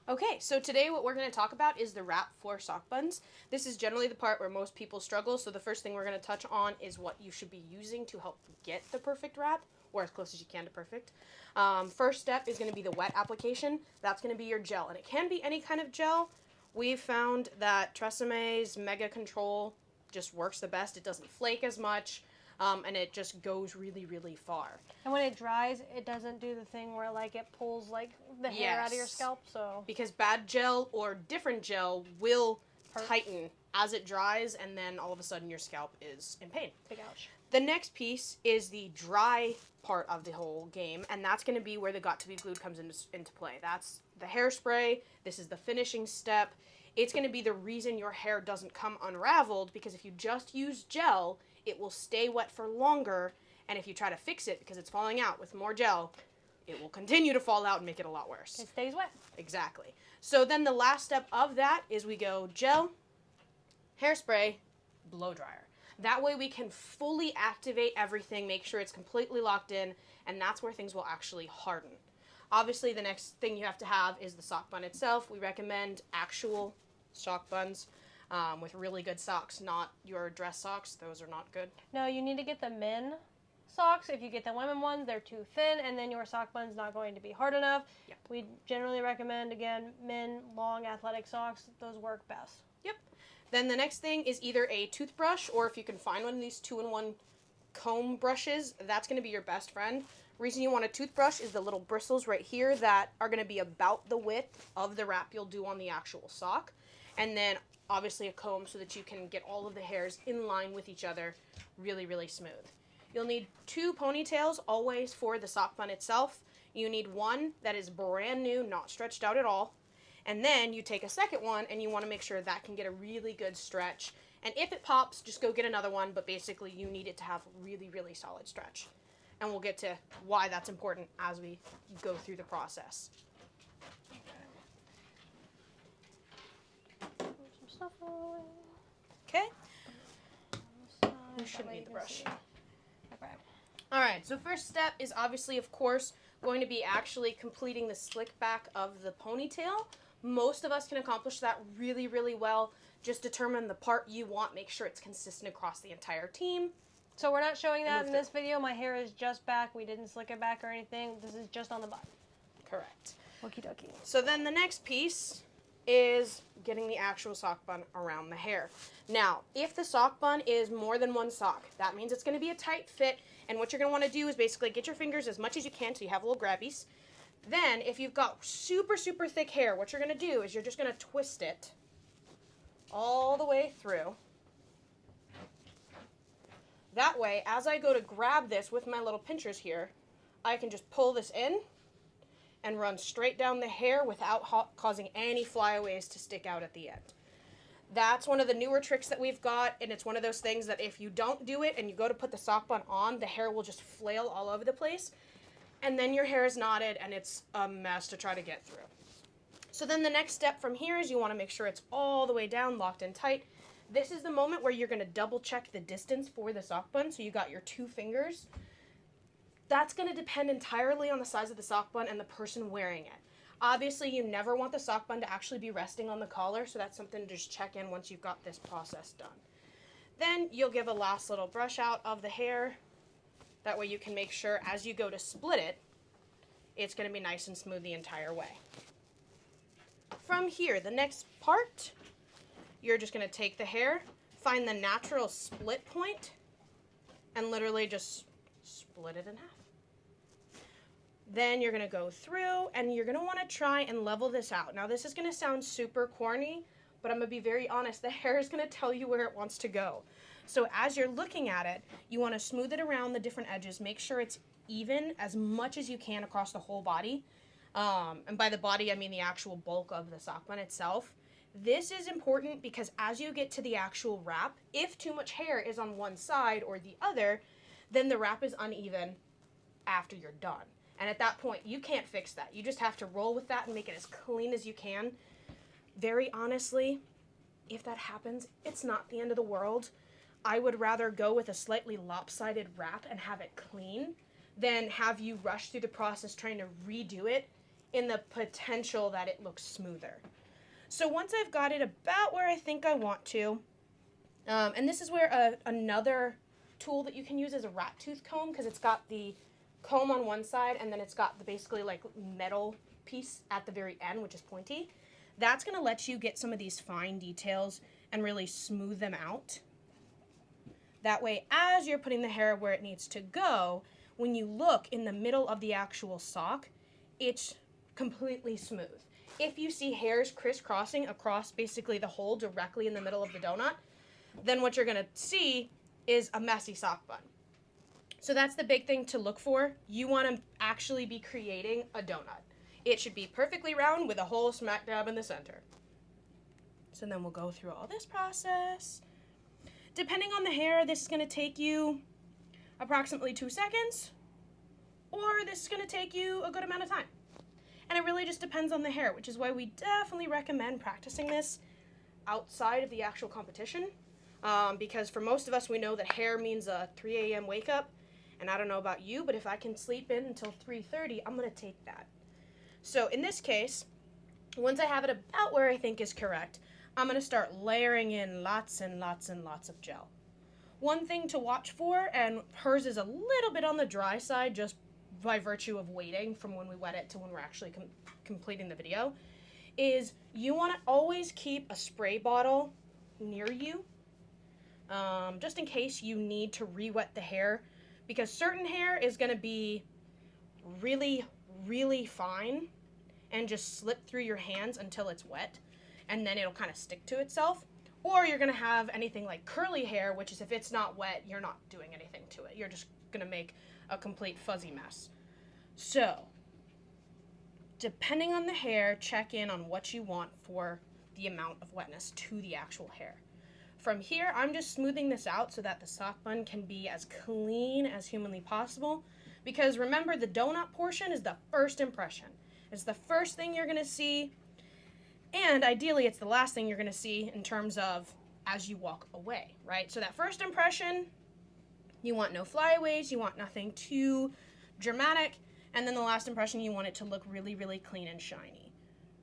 Okay, so today what we're going to talk about is the wrap for sock buns. This is generally the part where most people struggle, so the first thing we're going to touch on is what you should be using to help get the perfect wrap, or as close as you can to perfect. First step is going to be the wet application. That's going to be your gel, and it can be any kind of gel. We've found that Treseme's Mega Control just works the best. It doesn't flake as much. And it just goes really, really far. And when it dries, it doesn't do the thing where like it pulls like the hair out of your scalp. So because bad gel or different gel will tighten as it dries, and then all of a sudden your scalp is in pain. Big ouch. The next piece is the dry part of the whole game, and that's going to be where the got to be glued comes into play. That's the hairspray. This is the finishing step. It's going to be the reason your hair doesn't come unraveled, because if you just use gel, it will stay wet for longer, and if you try to fix it because it's falling out with more gel, it will continue to fall out and make it a lot worse. It stays wet. Exactly. So then the last step of that is we go gel, hairspray, blow dryer. That way we can fully activate everything, make sure it's completely locked in, and that's where things will actually harden. Obviously, the next thing you have to have is the sock bun itself. We recommend actual sock buns with really good socks, not your dress socks. Those are not good. No, you need to get the men socks. If you get the women ones, they're too thin, and then your sock bun's not going to be hard enough. Yep. We generally recommend, again, men long athletic socks. Those work best. Yep. Then the next thing is either a toothbrush, or if you can find one of these 2-in-1 comb brushes, that's going to be your best friend. Reason you want a toothbrush is the little bristles right here that are going to be about the width of the wrap you'll do on the actual sock. And then obviously a comb so that you can get all of the hairs in line with each other really, really smooth. You'll need 2 ponytails always for the sock bun itself. You need one that is brand new, not stretched out at all. And then you take a second one and you want to make sure that can get a really good stretch. And if it pops, just go get another one, but basically you need it to have really, really solid stretch. And we'll get to why that's important as we go through the process. Some stuff away. Okay? You should need the brush. Okay. All right, so first step is obviously, of course, going to be actually completing the slick back of the ponytail. Most of us can accomplish that really, really well. Just determine the part you want, make sure it's consistent across the entire team. So we're not showing that in this video. My hair is just back. We didn't slick it back or anything. This is just on the bun. Correct. Okie dokie. So then the next piece is getting the actual sock bun around the hair. Now, if the sock bun is more than one sock, that means it's going to be a tight fit, and what you're going to want to do is basically get your fingers as much as you can so you have little grabbies. Then, if you've got super, super thick hair, what you're going to do is you're just going to twist it all the way through. That way, as I go to grab this with my little pinchers here, I can just pull this in and run straight down the hair without causing any flyaways to stick out at the end. That's one of the newer tricks that we've got, and it's one of those things that if you don't do it and you go to put the sock bun on, the hair will just flail all over the place, and then your hair is knotted, and it's a mess to try to get through. So then the next step from here is you want to make sure it's all the way down, locked in tight. This is the moment where you're going to double check the distance for the sock bun, so you got your 2 fingers. That's going to depend entirely on the size of the sock bun and the person wearing it. Obviously, you never want the sock bun to actually be resting on the collar, so that's something to just check in once you've got this process done. Then you'll give a last little brush out of the hair. That way you can make sure as you go to split it, it's going to be nice and smooth the entire way. From here, the next part, you're just going to take the hair, find the natural split point, and literally just split it in half. Then you're going to go through, and you're going to want to try and level this out. Now, this is going to sound super corny, but I'm going to be very honest. The hair is going to tell you where it wants to go. So as you're looking at it, you want to smooth it around the different edges. Make sure it's even as much as you can across the whole body. And by the body, I mean the actual bulk of the sock bun itself. This is important because as you get to the actual wrap, if too much hair is on one side or the other, then the wrap is uneven after you're done. And at that point, you can't fix that. You just have to roll with that and make it as clean as you can. Very honestly, if that happens, it's not the end of the world. I would rather go with a slightly lopsided wrap and have it clean than have you rush through the process trying to redo it in the potential that it looks smoother. So once I've got it about where I think I want to, and this is where another tool that you can use is a rat tooth comb, because it's got the comb on one side and then it's got the basically like metal piece at the very end, which is pointy. That's going to let you get some of these fine details and really smooth them out. That way, as you're putting the hair where it needs to go, when you look in the middle of the actual sock, it's completely smooth. If you see hairs crisscrossing across basically the hole directly in the middle of the donut, then what you're going to see is a messy sock bun. So that's the big thing to look for. You want to actually be creating a donut. It should be perfectly round with a hole smack dab in the center. So then we'll go through all this process. Depending on the hair, this is going to take you approximately 2 seconds, or this is going to take you a good amount of time. And it really just depends on the hair, which is why we definitely recommend practicing this outside of the actual competition. Because for most of us, we know that hair means a 3 a.m. wake up. And I don't know about you, but if I can sleep in until 3:30, I'm going to take that. So in this case, once I have it about where I think is correct, I'm going to start layering in lots and lots and lots of gel. One thing to watch for, and hers is a little bit on the dry side just by virtue of waiting from when we wet it to when we're actually completing the video, is you want to always keep a spray bottle near you, just in case you need to re-wet the hair, because certain hair is going to be really, really fine and just slip through your hands until it's wet, and then it'll kind of stick to itself. Or you're going to have anything like curly hair, which is if it's not wet, you're not doing anything to it. You're just going to make a complete fuzzy mess. So, depending on the hair, check in on what you want for the amount of wetness to the actual hair. From here, I'm just smoothing this out so that the sock bun can be as clean as humanly possible. Because remember, the donut portion is the first impression. It's the first thing you're going to see, and ideally it's the last thing you're going to see in terms of as you walk away, right? So that first impression, you want no flyaways, you want nothing too dramatic, and then the last impression, you want it to look really, really clean and shiny.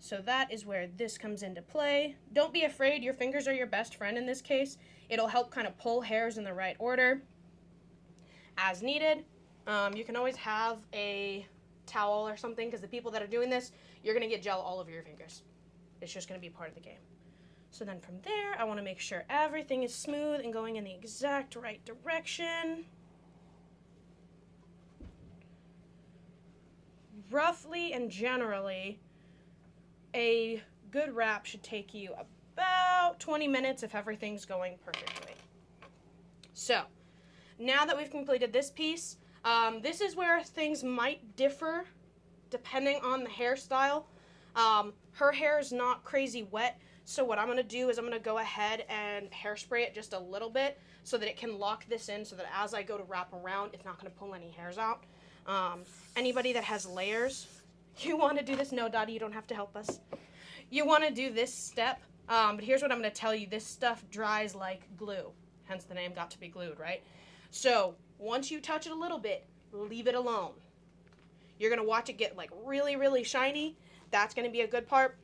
So that is where this comes into play. Don't be afraid, your fingers are your best friend in this case. It'll help kind of pull hairs in the right order as needed. You can always have a towel or something, because the people that are doing this, you're going to get gel all over your fingers. It's just going to be part of the game. So then from there, I want to make sure everything is smooth and going in the exact right direction. Roughly and generally, a good wrap should take you about 20 minutes if everything's going perfectly. So, now that we've completed this piece, this is where things might differ depending on the hairstyle. Her hair is not crazy wet, so what I'm going to do is I'm going to go ahead and hairspray it just a little bit so that it can lock this in so that as I go to wrap around, it's not going to pull any hairs out. Anybody that has layers, you want to do this. No, Dottie, you don't have to help us. You want to do this step, but here's what I'm going to tell you. This stuff dries like glue, hence the name got to be glued, right? So once you touch it a little bit, leave it alone. You're going to watch it get like really, really shiny. That's going to be a good part.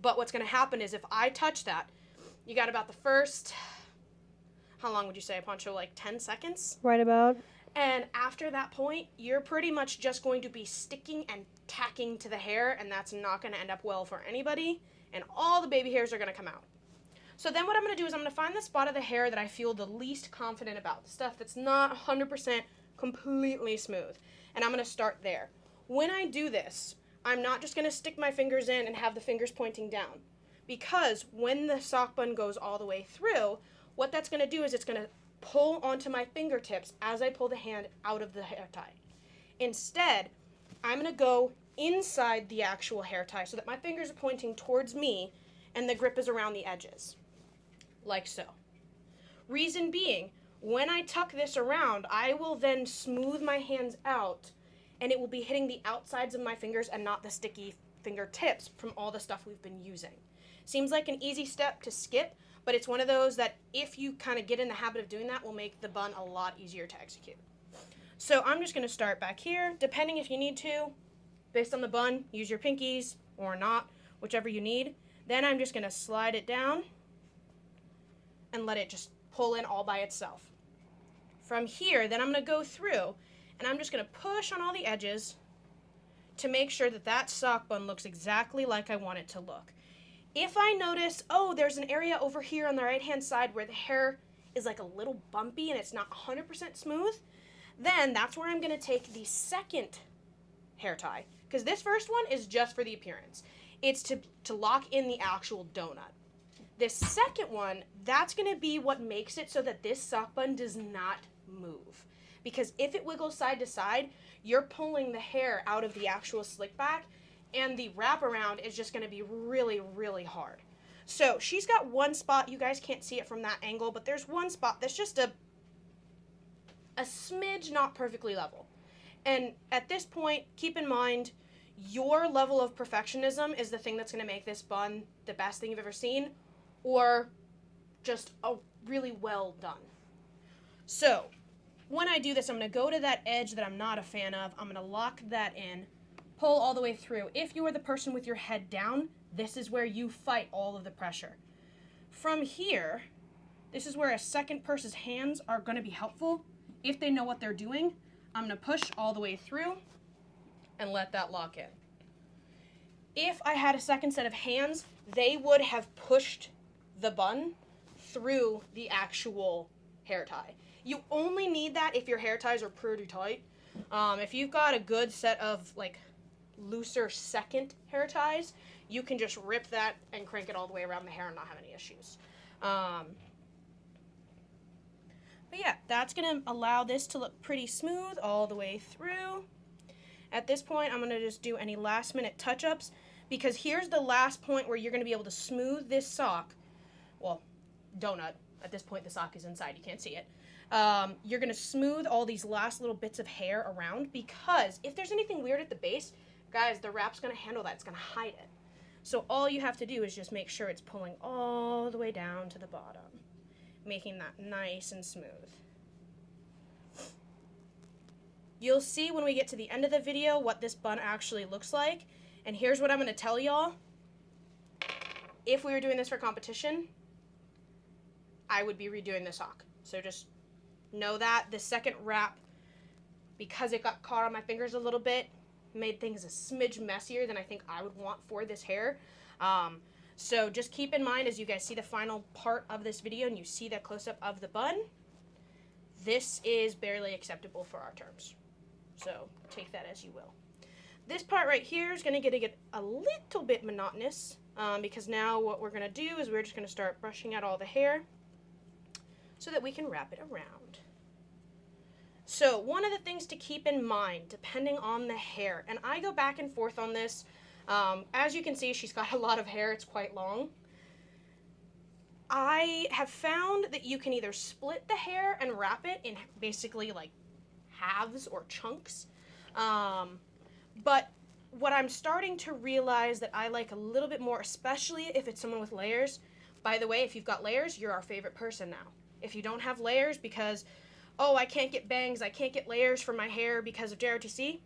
But what's going to happen is if I touch that, you got about the first, how long would you say, Poncho, like 10 seconds? Right about. And after that point, you're pretty much just going to be sticking and tacking to the hair, and that's not going to end up well for anybody, and all the baby hairs are going to come out. So then what I'm going to do is I'm going to find the spot of the hair that I feel the least confident about, the stuff that's not 100% completely smooth, and I'm going to start there. When I do this, I'm not just going to stick my fingers in and have the fingers pointing down, because when the sock bun goes all the way through, what that's going to do is it's going to pull onto my fingertips as I pull the hand out of the hair tie. Instead, I'm going to go inside the actual hair tie so that my fingers are pointing towards me and the grip is around the edges, like so. Reason being, when I tuck this around, I will then smooth my hands out and it will be hitting the outsides of my fingers and not the sticky fingertips from all the stuff we've been using. Seems like an easy step to skip, but it's one of those that if you kind of get in the habit of doing that will make the bun a lot easier to execute. So I'm just going to start back here. Depending if you need to, Based on the bun, use your pinkies or not, whichever you need. Then I'm just going to slide it down and let it just pull in all by itself. From here, then I'm going to go through and I'm just going to push on all the edges to make sure that that sock bun looks exactly like I want it to look. If I notice, oh, there's an area over here on the right-hand side where the hair is like a little bumpy and it's not 100% smooth, then that's where I'm going to take the second hair tie. Because this first one is just for the appearance. It's to lock in the actual donut. This second one, that's going to be what makes it so that this sock bun does not move. Because if it wiggles side to side, you're pulling the hair out of the actual slick back, and the wraparound is just going to be really, really hard. So she's got one spot, you guys can't see it from that angle, but there's one spot that's just a smidge not perfectly level. And at this point, keep in mind, your level of perfectionism is the thing that's going to make this bun the best thing you've ever seen, or just a really well done. So when I do this, I'm going to go to that edge that I'm not a fan of. I'm going to lock that in, pull all the way through. If you are the person with your head down, this is where you fight all of the pressure. From here, this is where a second person's hands are going to be helpful. If they know what they're doing, I'm going to push all the way through and let that lock in. If I had a second set of hands, they would have pushed the bun through the actual hair tie. You only need that if your hair ties are pretty tight. If you've got a good set of like looser second hair ties, you can just rip that and crank it all the way around the hair and not have any issues. But yeah, that's going to allow this to look pretty smooth all the way through. At this point, I'm going to just do any last minute touch-ups, because here's the last point where you're going to be able to smooth this sock. Well, donut. At this point, the sock is inside. You can't see it. You're going to smooth all these last little bits of hair around, because if there's anything weird at the base, guys, the wrap's going to handle that. It's going to hide it. So all you have to do is just make sure it's pulling all the way down to the bottom, making that nice and smooth. You'll see when we get to the end of the video what this bun actually looks like. And here's what I'm going to tell y'all. If we were doing this for competition, I would be redoing this sock. So just know that the second wrap, because it got caught on my fingers a little bit, made things a smidge messier than I think I would want for this hair. So just keep in mind as you guys see the final part of this video and you see that close-up of the bun, this is barely acceptable for our terms. So take that as you will. This part right here is going to get a little bit monotonous because now what we're going to do is we're just going to start brushing out all the hair so that we can wrap it around. So one of the things to keep in mind, depending on the hair, and I go back and forth on this, as you can see, she's got a lot of hair, it's quite long. I have found that you can either split the hair and wrap it in basically like halves or chunks, but what I'm starting to realize that I like a little bit more, especially if it's someone with layers. By the way, if you've got layers, you're our favorite person now. If you don't have layers because, oh, I can't get bangs, I can't get layers for my hair because of JRTC,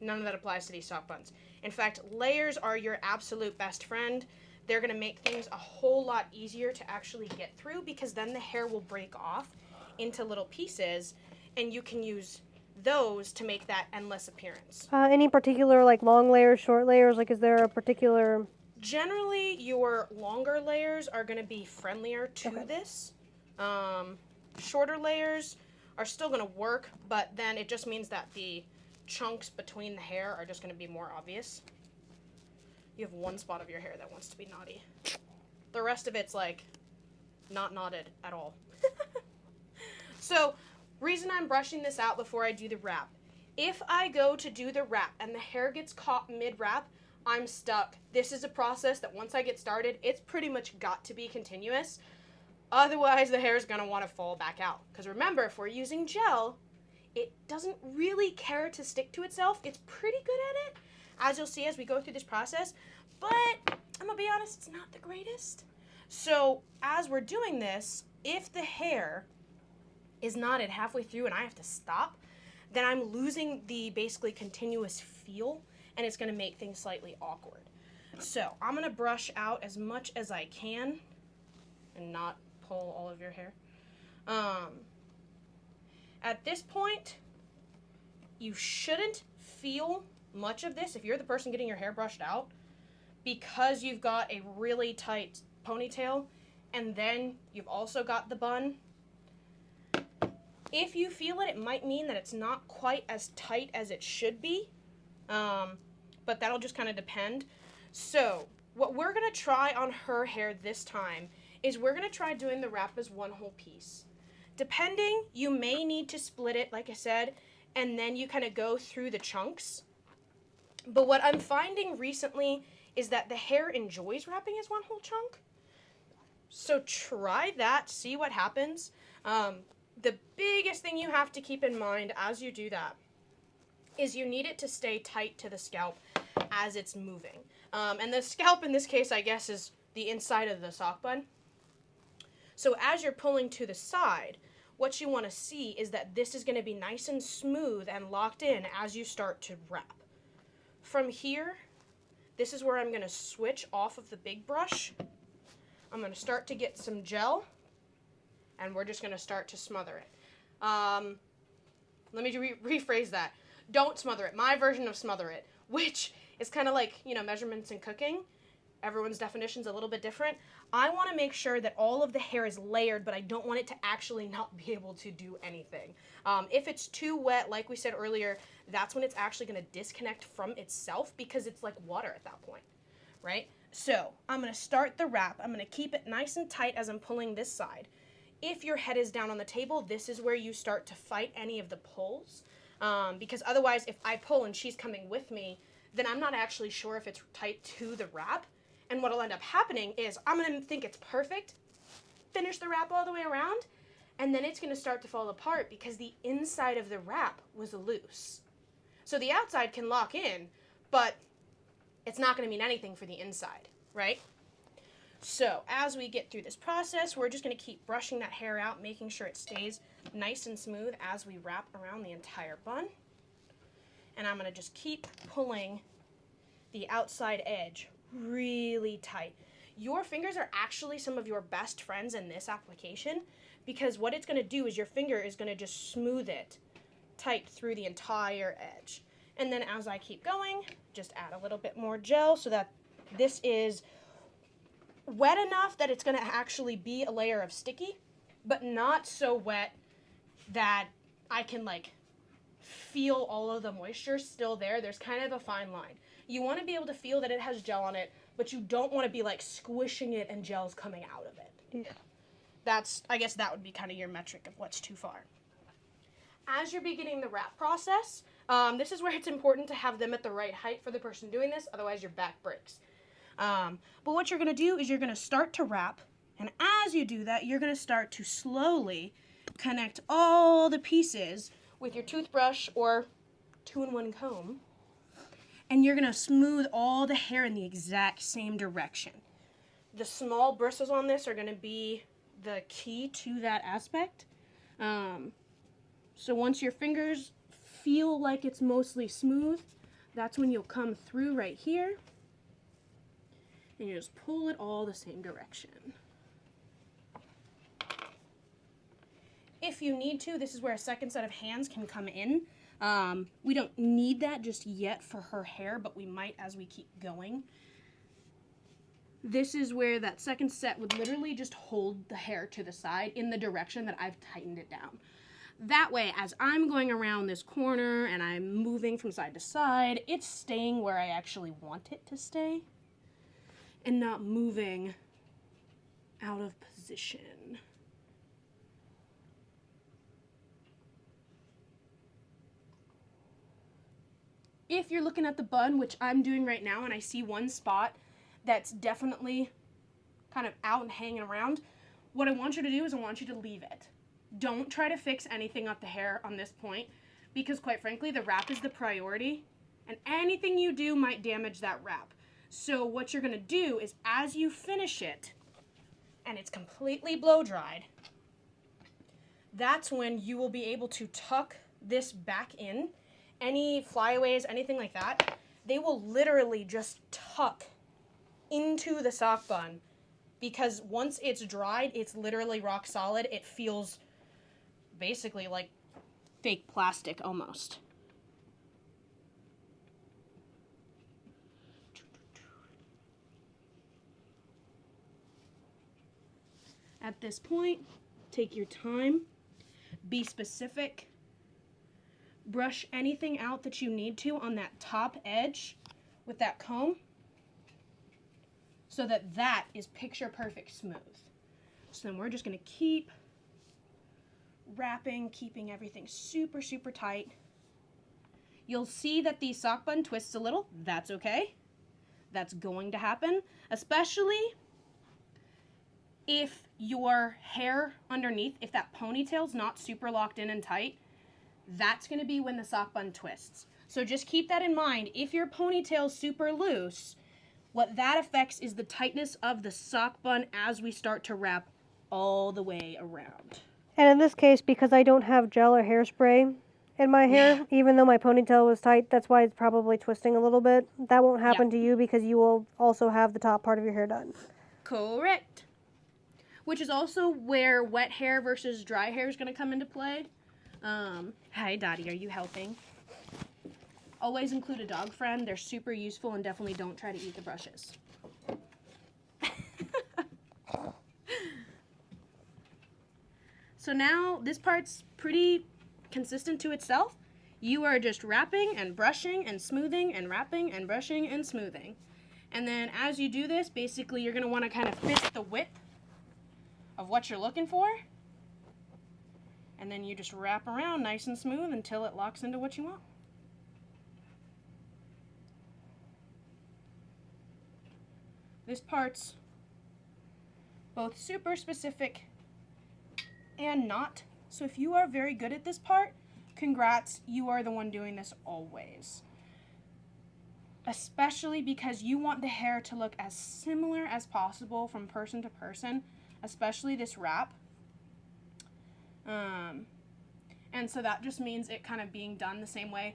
none of that applies to these sock buns. In fact, layers are your absolute best friend. They're going to make things a whole lot easier to actually get through, because then the hair will break off into little pieces and you can use those to make that endless appearance. Any particular like long layers, short layers? Like, is there a particular? Generally, your longer layers are going to be friendlier to this. Shorter layers are still going to work, but then it just means that the chunks between the hair are just going to be more obvious. You have one spot of your hair that wants to be knotty. The rest of it's like not knotted at all. So, reason I'm brushing this out before I do the wrap. If I go to do the wrap and the hair gets caught mid-wrap, I'm stuck. This is a process that once I get started, it's pretty much got to be continuous. Otherwise, the hair is going to want to fall back out. Because remember, if we're using gel, it doesn't really care to stick to itself. It's pretty good at it, as you'll see as we go through this process. But I'm going to be honest, it's not the greatest. So as we're doing this, if the hair is knotted halfway through and I have to stop, then I'm losing the basically continuous feel and it's going to make things slightly awkward. So I'm going to brush out as much as I can and not pull all of your hair. At this point, you shouldn't feel much of this if you're the person getting your hair brushed out, because you've got a really tight ponytail and then you've also got the bun. If you feel it, it might mean that it's not quite as tight as it should be, but that'll just kind of depend. So what we're going to try on her hair this time is we're going to try doing the wrap as one whole piece. Depending, you may need to split it, like I said, and then you kind of go through the chunks. But what I'm finding recently is that the hair enjoys wrapping as one whole chunk. So try that, see what happens. The biggest thing you have to keep in mind as you do that is you need it to stay tight to the scalp as it's moving. And the scalp in this case, I guess, is the inside of the sock bun. So as you're pulling to the side, what you want to see is that this is going to be nice and smooth and locked in as you start to wrap. From here, this is where I'm going to switch off of the big brush. I'm going to start to get some gel, and we're just going to start to smother it. Let me rephrase that. Don't smother it. My version of smother it, which is kind of like, measurements in cooking. Everyone's definition's a little bit different. I want to make sure that all of the hair is layered, but I don't want it to actually not be able to do anything. If it's too wet, like we said earlier, that's when it's actually going to disconnect from itself because it's like water at that point, right? So I'm going to start the wrap. I'm going to keep it nice and tight as I'm pulling this side. If your head is down on the table, this is where you start to fight any of the pulls, because otherwise if I pull and she's coming with me, then I'm not actually sure if it's tight to the wrap. And what'll end up happening is I'm going to think it's perfect, finish the wrap all the way around, and then it's going to start to fall apart because the inside of the wrap was loose. So the outside can lock in, but it's not going to mean anything for the inside, right? So as we get through this process, we're just going to keep brushing that hair out, making sure it stays nice and smooth as we wrap around the entire bun. And I'm going to just keep pulling the outside edge really tight. Your fingers are actually some of your best friends in this application, because what it's going to do is your finger is going to just smooth it tight through the entire edge. And then as I keep going, just add a little bit more gel so that this is wet enough that it's going to actually be a layer of sticky, but not so wet that I can feel all of the moisture still there. There's kind of a fine line. You want to be able to feel that it has gel on it, but you don't want to be squishing it and gel's coming out of it. Yeah. I guess that would be kind of your metric of what's too far. As you're beginning the wrap process, this is where it's important to have them at the right height for the person doing this, otherwise your back breaks. But what you're going to do is you're going to start to wrap, and as you do that, you're going to start to slowly connect all the pieces with your toothbrush or 2-in-1 comb, and you're going to smooth all the hair in the exact same direction. The small bristles on this are going to be the key to that aspect. So once your fingers feel like it's mostly smooth, that's when you'll come through right here, and you just pull it all the same direction. If you need to, this is where a second set of hands can come in. We don't need that just yet for her hair, but we might as we keep going. This is where that second set would literally just hold the hair to the side in the direction that I've tightened it down. That way, as I'm going around this corner and I'm moving from side to side, it's staying where I actually want it to stay and not moving out of position. If you're looking at the bun, which I'm doing right now, and I see one spot that's definitely kind of out and hanging around, what I want you to do is I want you to leave it. Don't try to fix anything up the hair on this point, because quite frankly, the wrap is the priority, and anything you do might damage that wrap. So what you're gonna do is as you finish it, and it's completely blow dried, that's when you will be able to tuck this back in. Any flyaways, anything like that, they will literally just tuck into the sock bun because once it's dried, it's literally rock solid. It feels basically like fake plastic almost. At this point, take your time, be specific, brush anything out that you need to on that top edge with that comb so that that is picture perfect smooth. So then we're just going to keep wrapping, keeping everything super, super tight. You'll see that the sock bun twists a little. That's okay. That's going to happen, especially if your hair underneath, if that ponytail's not super locked in and tight, that's going to be when the sock bun twists. So just keep that in mind. If your ponytail's super loose, what that affects is the tightness of the sock bun as we start to wrap all the way around. And in this case, because I don't have gel or hairspray in my hair, even though my ponytail was tight, that's why it's probably twisting a little bit. That won't happen to you because you will also have the top part of your hair done. Correct. Which is also where wet hair versus dry hair is going to come into play. Hi, Dottie, are you helping? Always include a dog friend. They're super useful and definitely don't try to eat the brushes. So now this part's pretty consistent to itself. You are just wrapping and brushing and smoothing and wrapping and brushing and smoothing. And then as you do this, basically you're going to want to kind of fit the width of what you're looking for. And then you just wrap around nice and smooth until it locks into what you want. This part's both super specific and not. So if you are very good at this part, congrats, you are the one doing this always. Especially because you want the hair to look as similar as possible from person to person, especially this wrap. And so that just means it kind of being done the same way.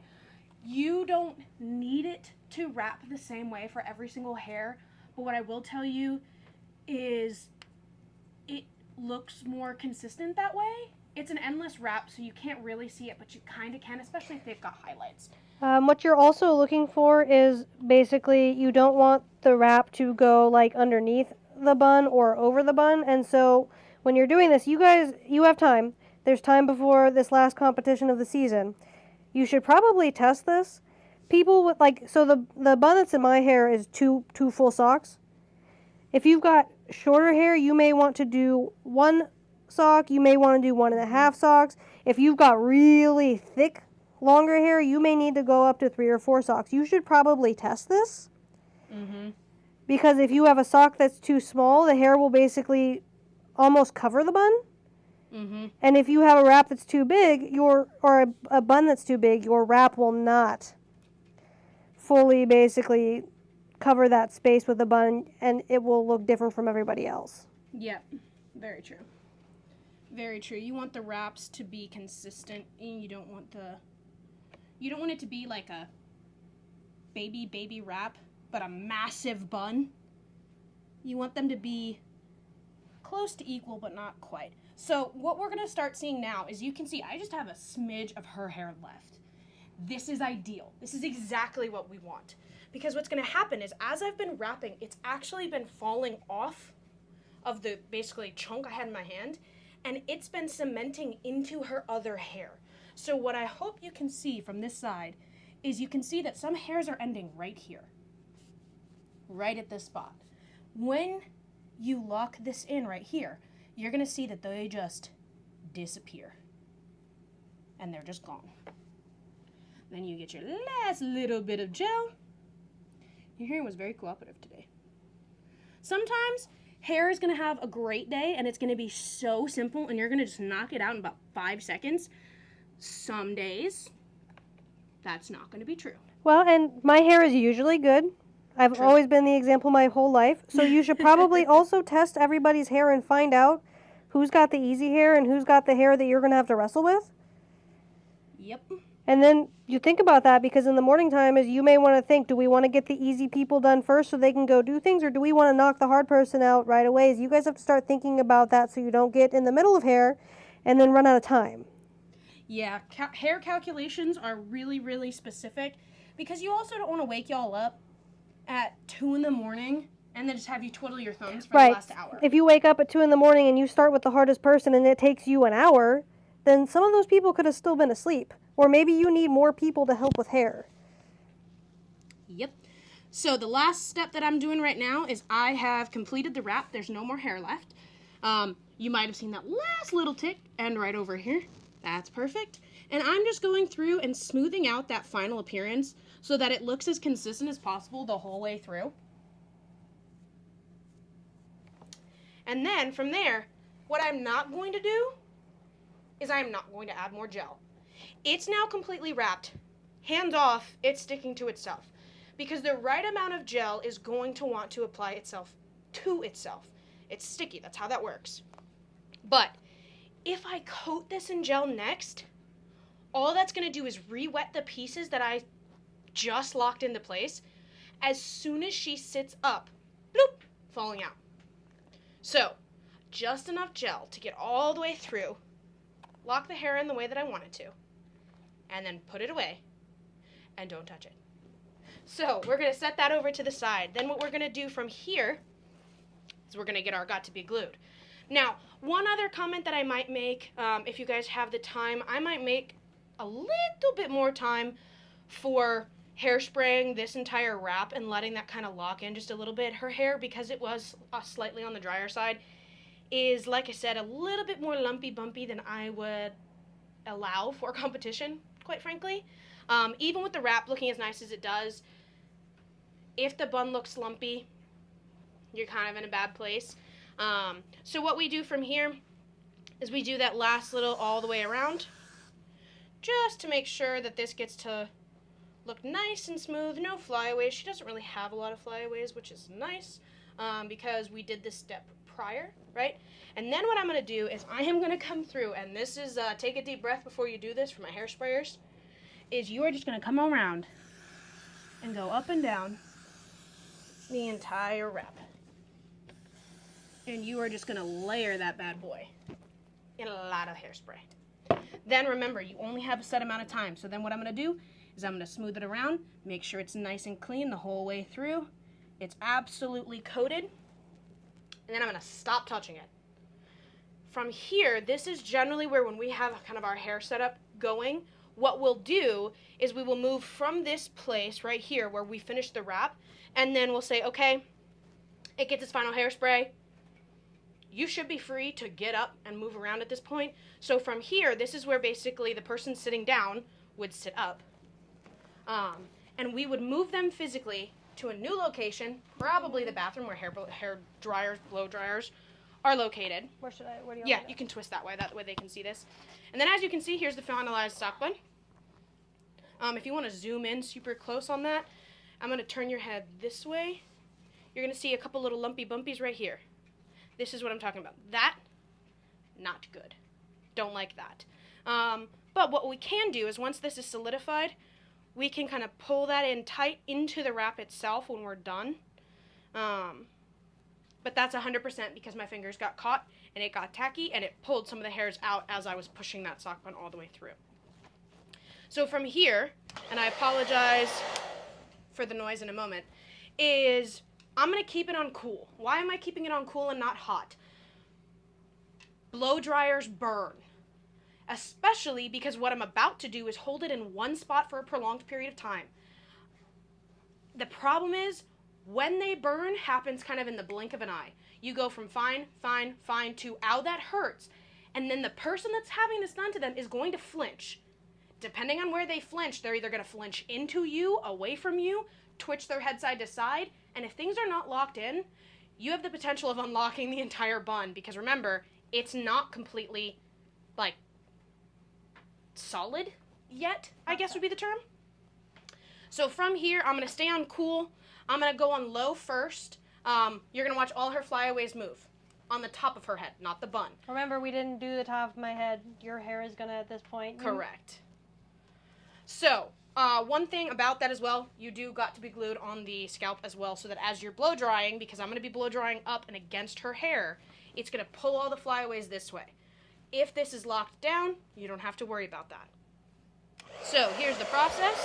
You don't need it to wrap the same way for every single hair, but what I will tell you is it looks more consistent that way. It's an endless wrap, so you can't really see it, but you kind of can, especially if they've got highlights. What you're also looking for is basically you don't want the wrap to go like underneath the bun or over the bun. And so when you're doing this, you have time. There's time before this last competition of the season. You should probably test this. People with so the bun that's in my hair is two full socks. If you've got shorter hair, you may want to do one sock. You may want to do 1.5 socks. If you've got really thick, longer hair, you may need to go up to 3 or 4 socks. You should probably test this. Because if you have a sock that's too small, the hair will basically almost cover the bun. And if you have a wrap that's too big, or a bun that's too big, your wrap will not fully basically cover that space with the bun, and it will look different from everybody else. Yep, very true. Very true. You want the wraps to be consistent, and you don't want it to be like a baby wrap, but a massive bun. You want them to be close to equal, but not quite. So what we're going to start seeing now is you can see I just have a smidge of her hair left. This is ideal. This is exactly what we want. Because what's going to happen is as I've been wrapping, it's actually been falling off of the basically chunk I had in my hand, and it's been cementing into her other hair. So what I hope you can see from this side is you can see that some hairs are ending right here, right at this spot. When you lock this in right here, you're going to see that they just disappear. And they're just gone. Then you get your last little bit of gel. Your hair was very cooperative today. Sometimes hair is going to have a great day and it's going to be so simple and you're going to just knock it out in about 5 seconds. Some days, that's not going to be true. Well, and my hair is usually good. I've always been the example my whole life. So you should probably also test everybody's hair and find out who's got the easy hair and who's got the hair that you're going to have to wrestle with. Yep. And then you think about that because in the morning time is you may want to think, do we want to get the easy people done first so they can go do things, or do we want to knock the hard person out right away? You guys have to start thinking about that so you don't get in the middle of hair and then run out of time. Yeah, hair calculations are really, really specific because you also don't want to wake y'all up at 2 in the morning and then just have you twiddle your thumbs for the last hour. If you wake up at 2 in the morning and you start with the hardest person and it takes you an hour, then some of those people could have still been asleep. Or maybe you need more people to help with hair. Yep. So the last step that I'm doing right now is I have completed the wrap. There's no more hair left. You might have seen that last little tick and right over here. That's perfect. And I'm just going through and smoothing out that final appearance so that it looks as consistent as possible the whole way through. And then from there, what I'm not going to do is I'm not going to add more gel. It's now completely wrapped. Hands off, it's sticking to itself. Because the right amount of gel is going to want to apply itself to itself. It's sticky, that's how that works. But if I coat this in gel next, all that's going to do is re-wet the pieces that I just locked into place. As soon as she sits up, bloop, falling out. So, just enough gel to get all the way through, lock the hair in the way that I want it to, and then put it away, and don't touch it. So, we're going to set that over to the side. Then what we're going to do from here is we're going to get our got to be glued. Now, one other comment that I might make, if you guys have the time, I might make a little bit more time for hairspraying this entire wrap and letting that kind of lock in just a little bit. Her hair, because it was slightly on the drier side, is, like I said, a little bit more lumpy bumpy than I would allow for competition, quite frankly. Even with the wrap looking as nice as it does, if the bun looks lumpy, you're kind of in a bad place. So what we do from here is we do that last little all the way around, just to make sure that this gets to look nice and smooth, no flyaways. She doesn't really have a lot of flyaways, which is nice, because we did this step prior, right? And then what I'm going to do is I am going to come through, and this is, take a deep breath before you do this for my hairsprayers, is you are just going to come around and go up and down the entire wrap. And you are just going to layer that bad boy in a lot of hairspray. Then remember, you only have a set amount of time. So then what I'm going to do is I'm going to smooth it around, make sure it's nice and clean the whole way through. It's absolutely coated. And then I'm going to stop touching it. From here, this is generally where when we have kind of our hair setup going, what we'll do is we will move from this place right here where we finished the wrap, and then we'll say, okay, it gets its final hairspray. You should be free to get up and move around at this point. So from here, this is where basically the person sitting down would sit up. And we would move them physically to a new location, probably the bathroom where hair dryers, blow dryers are located. Where do you want Yeah, you can twist that way they can see this. And then as you can see, here's the finalized sock bun. If you want to zoom in super close on that, I'm going to turn your head this way. You're going to see a couple little lumpy bumpies right here. This is what I'm talking about. That, not good. Don't like that. But what we can do is once this is solidified, we can kind of pull that in tight into the wrap itself when we're done. But that's 100% because my fingers got caught and it got tacky and it pulled some of the hairs out as I was pushing that sock bun all the way through. So from here, and I apologize for the noise in a moment, is I'm going to keep it on cool. Why am I keeping it on cool and not hot? Blow dryers burn. Especially because what I'm about to do is hold it in one spot for a prolonged period of time. The problem is, when they burn, happens kind of in the blink of an eye. You go from fine, fine, fine to, ow, that hurts. And then the person that's having this done to them is going to flinch. Depending on where they flinch, they're either going to flinch into you, away from you, twitch their head side to side, and if things are not locked in, you have the potential of unlocking the entire bun, because remember, it's not completely, like, solid yet, I guess would be the term. So from here, I'm going to stay on cool. I'm going to go on low first. You're going to watch all her flyaways move on the top of her head, not the bun. Remember, we didn't do the top of my head. Your hair is going to, at this point. Correct. So, one thing about that as well, you do got to be glued on the scalp as well, so that as you're blow drying, because I'm going to be blow drying up and against her hair, it's going to pull all the flyaways this way. If this is locked down, you don't have to worry about that. So, here's the process.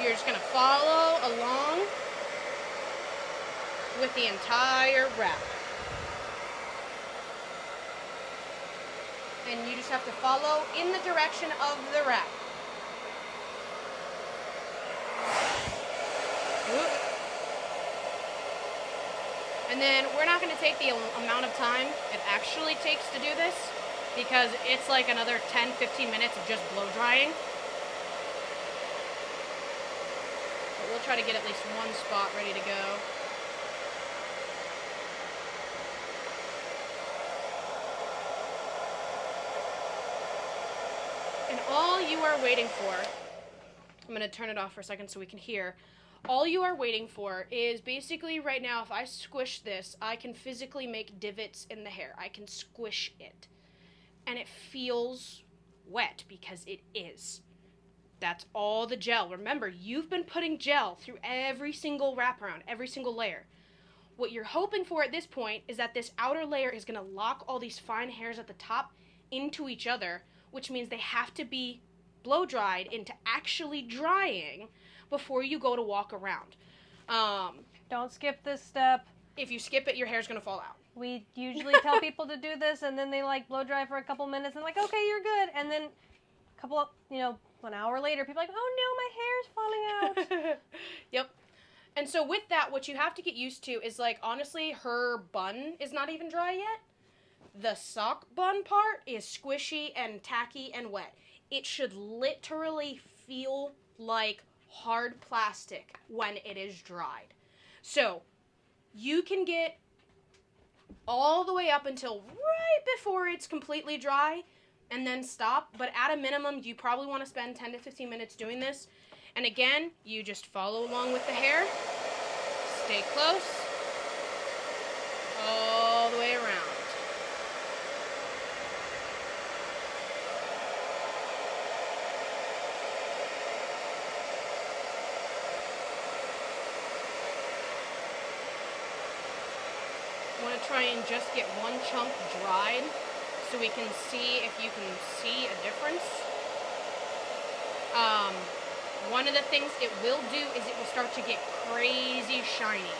You're just going to follow along with the entire wrap. And you just have to follow in the direction of the wrap. And then we're not going to take the amount of time it actually takes to do this, because it's like another 10-15 minutes of just blow drying. But we'll try to get at least one spot ready to go. And all you are waiting for, I'm going to turn it off for a second so we can hear. All you are waiting for is basically right now, if I squish this, I can physically make divots in the hair. I can squish it. And it feels wet because it is. That's all the gel. Remember, you've been putting gel through every single wraparound, every single layer. What you're hoping for at this point is that this outer layer is going to lock all these fine hairs at the top into each other, which means they have to be blow dried into actually drying before you go to walk around. Don't skip this step. If you skip it, your hair's going to fall out. We usually tell people to do this, and then they like blow dry for a couple minutes and like, okay, you're good. And then a couple of, an hour later, people are like, oh no, my hair's falling out. Yep. And so with that, what you have to get used to is, like, honestly, her bun is not even dry yet. The sock bun part is squishy and tacky and wet. It should literally feel like hard plastic when it is dried. So you can get all the way up until right before it's completely dry and then stop. But at a minimum, you probably want to spend 10 to 15 minutes doing this. And again, you just follow along with the hair. Stay close. All the way around. Want to try and just get one chunk dried so we can see if you can see a difference. One of the things it will do is it will start to get crazy shiny.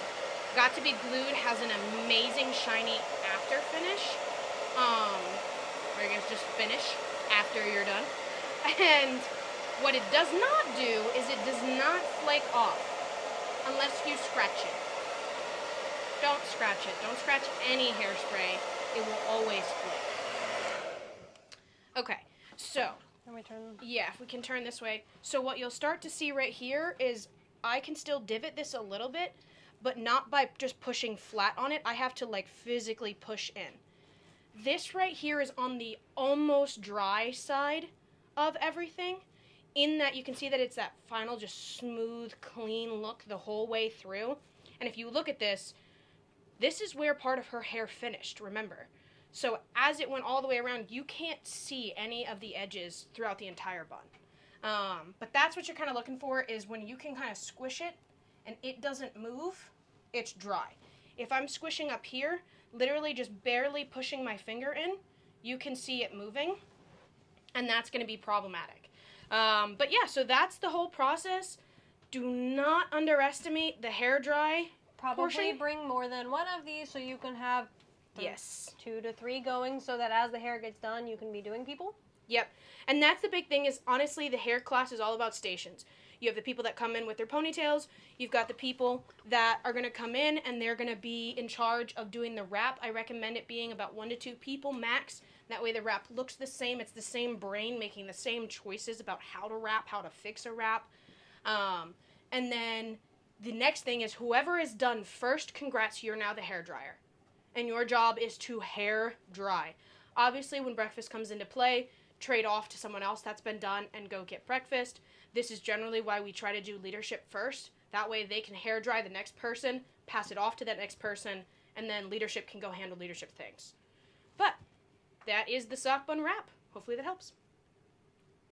Got to Be Glued has an amazing shiny after finish. Or I guess just finish after you're done. And what it does not do is it does not flake off unless you scratch it. Don't scratch it. Don't scratch any hairspray. It will always flake. Okay, so. Can we turn? Yeah, if we can turn this way. So what you'll start to see right here is I can still divot this a little bit, but not by just pushing flat on it. I have to, like, physically push in. This right here is on the almost dry side of everything, in that you can see that it's that final just smooth, clean look the whole way through. And if you look at this, this is where part of her hair finished, remember. So as it went all the way around, you can't see any of the edges throughout the entire bun. But that's what you're kind of looking for, is when you can kind of squish it and it doesn't move, it's dry. If I'm squishing up here, literally just barely pushing my finger in, you can see it moving, and that's going to be problematic. But yeah, so that's the whole process. Do not underestimate the hair dry Probably portion. bring more than one of these so you can have Yes. 2 to 3 going, so that as the hair gets done, you can be doing people. Yep. And that's the big thing, is honestly the hair class is all about stations. You have the people that come in with their ponytails. You've got the people that are going to come in and they're going to be in charge of doing the wrap. I recommend it being about 1 to 2 people max. That way the wrap looks the same. It's the same brain making the same choices about how to wrap, how to fix a wrap. And then the next thing is whoever is done first, congrats, you're now the hair dryer. And your job is to hair dry. Obviously, when breakfast comes into play, trade off to someone else that's been done and go get breakfast. This is generally why we try to do leadership first. That way they can hair dry the next person, pass it off to that next person, and then leadership can go handle leadership things. But that is the sock bun wrap. Hopefully that helps.